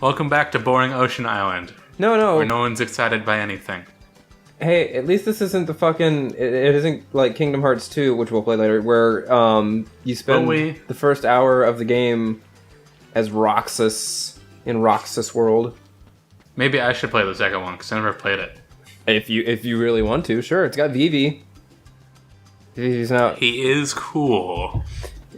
Welcome back to Boring Ocean Island, No. where no one's excited by anything. Hey, at least this isn't the fucking... It isn't like Kingdom Hearts 2, which we'll play later, where you spend the first hour of the game as Roxas in Roxas World. Maybe I should play the second one, because I never played it. If you really want to, sure. It's got Vivi. Vivi's now... He is cool.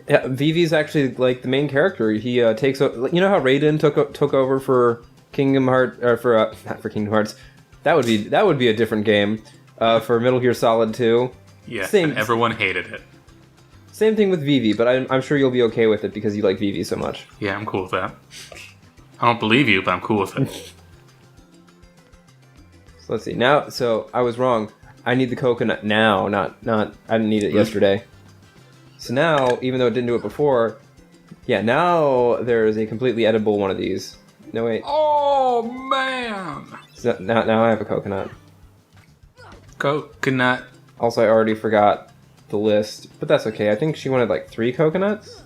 Yeah, Vivi's actually like the main character. He takes over... You know how Raiden took over for Kingdom Hearts... Or for... not for Kingdom Hearts. That would be a different game. For Metal Gear Solid 2. Yeah, and everyone hated it. Same thing with Vivi, but I'm sure you'll be okay with it because you like Vivi so much. Yeah, I'm cool with that. I don't believe you, but I'm cool with it. So let's see. Now, so I was wrong. I need the coconut now, not I didn't need it yesterday. So now, even though it didn't do it before, yeah, now there is a completely edible one of these. No, wait. Oh, man! So now I have a coconut. Coconut. Also, I already forgot the list, but that's okay. I think she wanted like 3 coconuts?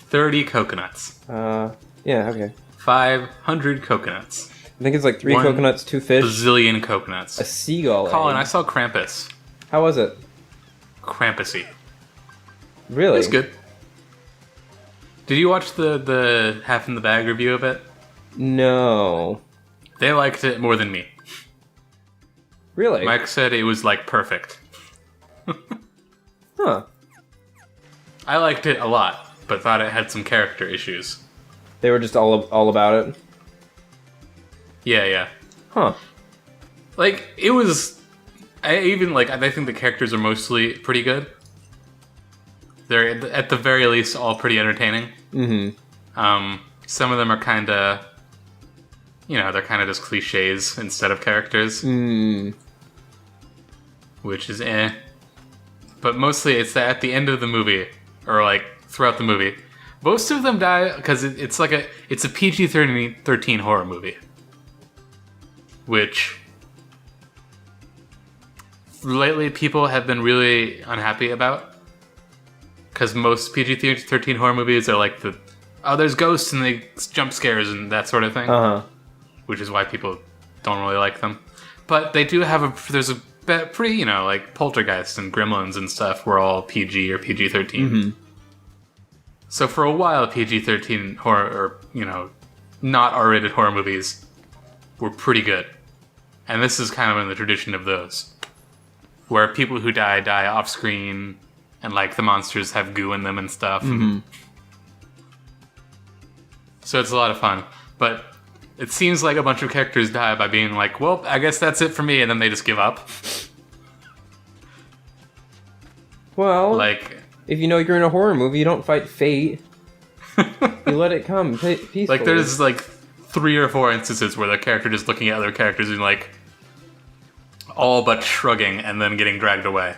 30 coconuts. Yeah, okay. 500 coconuts. I think it's like 3 coconuts, 2 fish. Bazillion coconuts. A seagull. Colin, egg. I saw Krampus. How was it? Krampusy. Really? It was good. Did you watch the Half in the Bag review of it? No. They liked it more than me. Really? Mike said it was like perfect. Huh. I liked it a lot, but thought it had some character issues. They were just all about it? Yeah. Huh. Like, it was... I think the characters are mostly pretty good. They're, at the very least, all pretty entertaining. Mm-hmm. Some of them are kind of... they're kind of just cliches instead of characters. Which is eh. But mostly it's at the end of the movie, or like throughout the movie. Most of them die because it's a PG-13 horror movie. Which lately people have been really unhappy about. Because most PG-13 horror movies are like there's ghosts and they jump scares and that sort of thing. Uh-huh. Which is why people don't really like them. But they do have there's a pretty, like Poltergeist and Gremlins and stuff were all PG or PG-13. Mm-hmm. So for a while, PG-13 horror, or, not R-rated horror movies were pretty good. And this is kind of in the tradition of those. Where people who die off-screen, and, like, the monsters have goo in them and stuff. Mm-hmm. So it's a lot of fun. But it seems like a bunch of characters die by being like, well, I guess that's it for me, and then they just give up. Well, like, if you know you're in a horror movie, you don't fight fate. You let it come peacefully. Like, there's, like, 3 or 4 instances where the character just looking at other characters and, like, all but shrugging and then getting dragged away.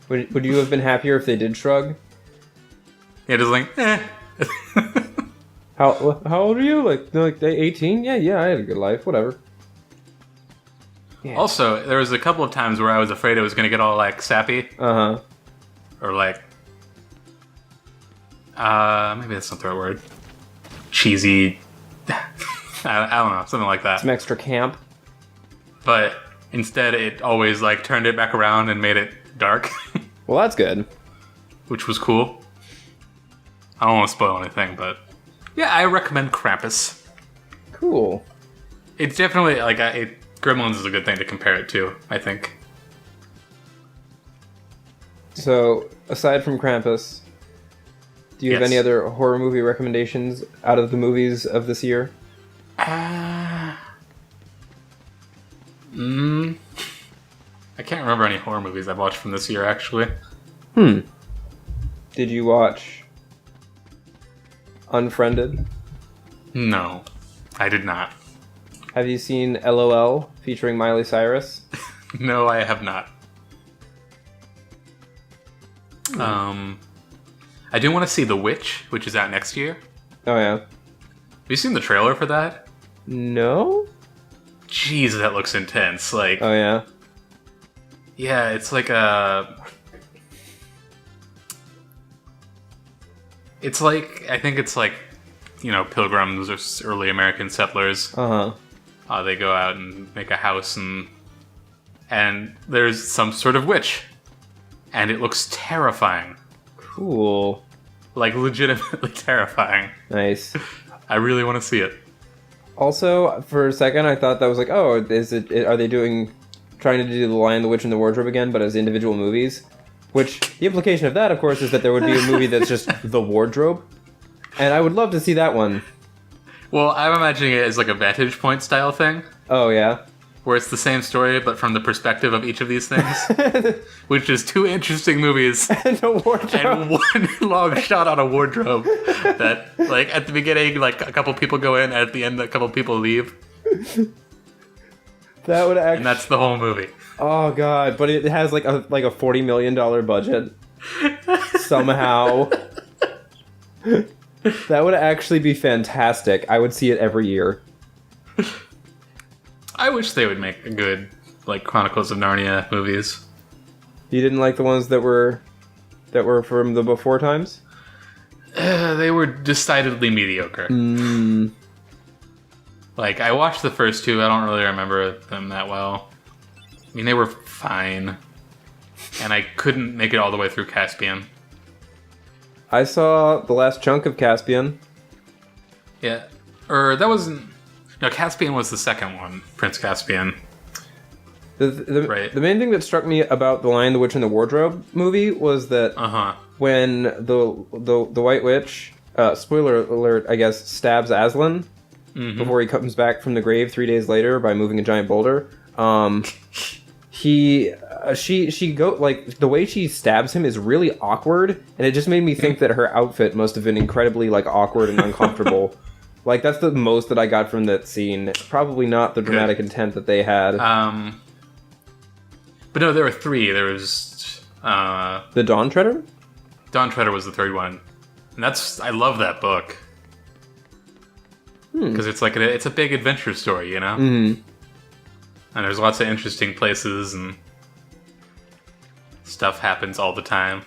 Would you have been happier if they did shrug? Yeah, just like, eh. How old are you? Like 18? Yeah, I had a good life. Whatever. Yeah. Also, there was a couple of times where I was afraid it was going to get all, like, sappy. Uh-huh. Or, like... maybe that's not the right word. Cheesy... I don't know, something like that. Some extra camp. But instead, it always, like, turned it back around and made it dark. Well, that's good. Which was cool. I don't want to spoil anything, but... Yeah, I recommend Krampus. Cool. It's definitely, like, Gremlins is a good thing to compare it to, I think. So, aside from Krampus, do you have any other horror movie recommendations out of the movies of this year? I can't remember any horror movies I've watched from this year, actually. Did you watch Unfriended? No, I did not. Have you seen LOL featuring Miley Cyrus? No, I have not. I do want to see The Witch, which is out next year. Oh, yeah. Have you seen the trailer for that? No? Jeez, that looks intense. Like, oh, yeah? Yeah, it's like a... It's like, I think it's like pilgrims or early American settlers. Uh-huh. They go out and make a house, and there's some sort of witch, and it looks terrifying, Cool. like legitimately terrifying. Nice. I really want to see it. Also, for a second, I thought that was like, oh, are they trying to do The Lion, the Witch, and the Wardrobe again, but as individual movies? Which, the implication of that, of course, is that there would be a movie that's just The Wardrobe. And I would love to see that one. Well, I'm imagining it as like a Vantage Point style thing, Oh, yeah? where it's the same story, but from the perspective of each of these things, which is two interesting movies. And a wardrobe. And one long shot on a wardrobe that, like, at the beginning, like, a couple people go in, and at the end, a couple people leave. That would actually... And that's the whole movie. Oh, God. But it has, like a $40 million budget. Somehow. That would actually be fantastic. I would see it every year. I wish they would make a good, like, Chronicles of Narnia movies. You didn't like the ones that were from the before times? They were decidedly mediocre. Like, I watched the first two, I don't really remember them that well. I mean, they were fine. And I couldn't make it all the way through Caspian. I saw the last chunk of Caspian. Yeah. Or that wasn't... No, Caspian was the second one. Prince Caspian. Right. The main thing that struck me about The Lion, the Witch, and the Wardrobe movie was that when the White Witch, spoiler alert, I guess, stabs Aslan before he comes back from the grave 3 days later by moving a giant boulder, she like the way she stabs him is really awkward, and it just made me think that her outfit must have been incredibly like awkward and uncomfortable. Like, that's the most that I got from that scene. Probably not the dramatic intent that they had. But no, there were three. There was... The Dawn Treader? Dawn Treader was the third one. And I love that book. Because it's like it's a big adventure story, you know? Mm-hmm. And there's lots of interesting places, and stuff happens all the time.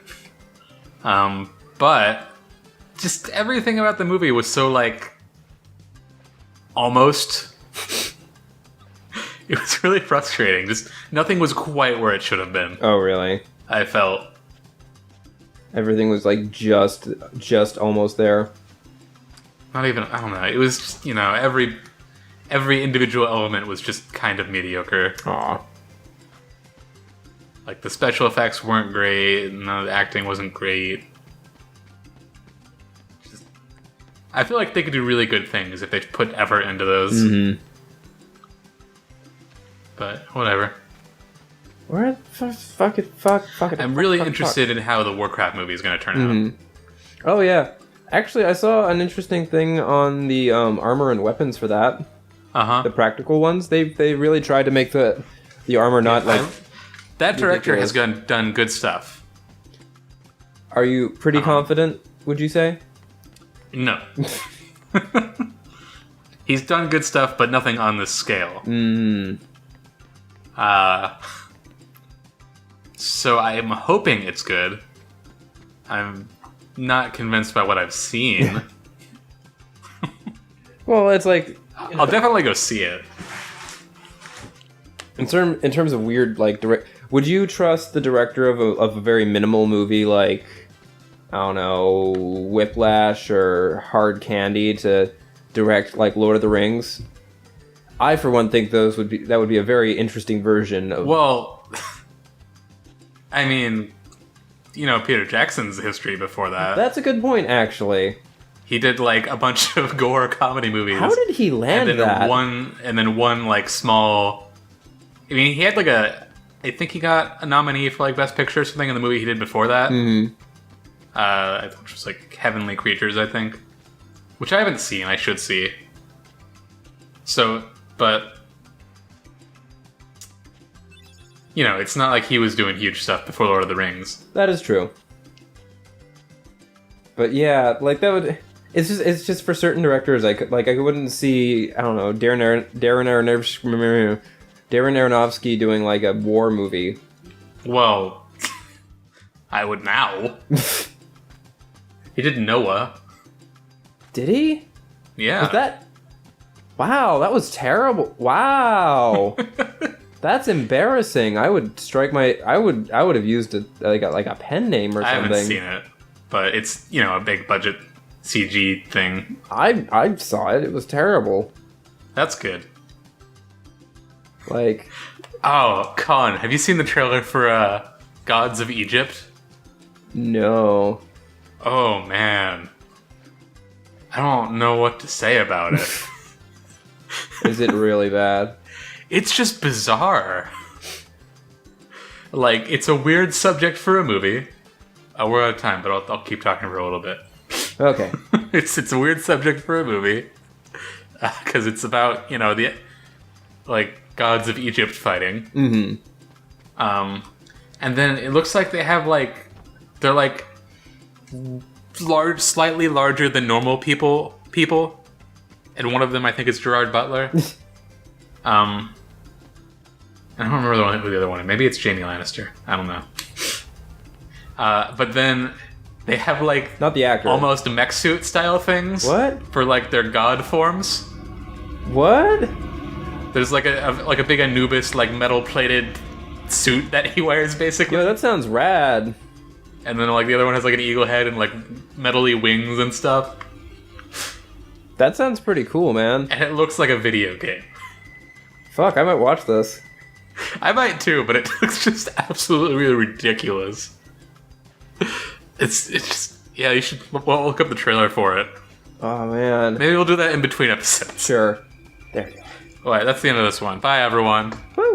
But just everything about the movie was so, like... Almost. It was really frustrating. Just nothing was quite where it should have been. Oh, really? I felt everything was like just almost there. Not even. I don't know. It was just, every individual element was just kind of mediocre. Aw. Like the special effects weren't great, and the acting wasn't great. I feel like they could do really good things if they put effort into those. Mm-hmm. But whatever. Where fuck it. I'm really interested in how the Warcraft movie is going to turn out. Oh yeah, actually, I saw an interesting thing on the armor and weapons for that. The practical ones. They really tried to make the armor not like. That director has done good stuff. Are you pretty confident? Would you say? No. He's done good stuff, but nothing on this scale. So I am hoping it's good. I'm not convinced by what I've seen. Well, it's like... I'll definitely go see it. In terms of weird, like, would you trust the director of a very minimal movie like... I don't know, Whiplash or Hard Candy to direct like Lord of the Rings? I, for one, think that would be a very interesting version of. Well, I mean, Peter Jackson's history before that. That's a good point, actually. He did like a bunch of gore comedy movies. How did he land that? And then one like small. I mean, he had like I think he got a nominee for like Best Picture or something in the movie he did before that. Mm-hmm. Which was like Heavenly Creatures, I think, which I haven't seen. I should see. So, but it's not like he was doing huge stuff before Lord of the Rings. That is true. But yeah, like that would. It's just for certain directors. I wouldn't see. I don't know, Darren Aronofsky doing like a war movie. Well, I would now. He did Noah. Did he? Yeah. Was that? Wow, that was terrible. Wow. That's embarrassing. I would strike my. I would have used like a pen name or I something. haven't seen it, but it's a big budget CG thing. I saw it. It was terrible. That's good. Like, Oh, Con, have you seen the trailer for Gods of Egypt? no. Oh man, I don't know what to say about it. Is it really bad? It's just bizarre. Like, it's a weird subject for a movie. We're out of time, but I'll keep talking for a little bit. Okay. It's a weird subject for a movie because it's about the gods of Egypt fighting. Mm-hmm. And then it looks like they have they're large, slightly larger than normal people, and one of them I think is Gerard Butler. I don't remember who the other one is. Maybe it's Jamie Lannister. I don't know. But then they have Not the actor. almost mech suit style things. What? For their god forms. What? There's a big Anubis metal plated suit that he wears basically. Yo, that sounds rad. And then the other one has an eagle head and metally wings and stuff. That sounds pretty cool, man. And it looks like a video game. Fuck, I might watch this. I might too, but it looks just absolutely ridiculous. It's just you should look up the trailer for it. Oh, man. Maybe we'll do that in between episodes. Sure. There you go. Alright, that's the end of this one. Bye everyone. Woo!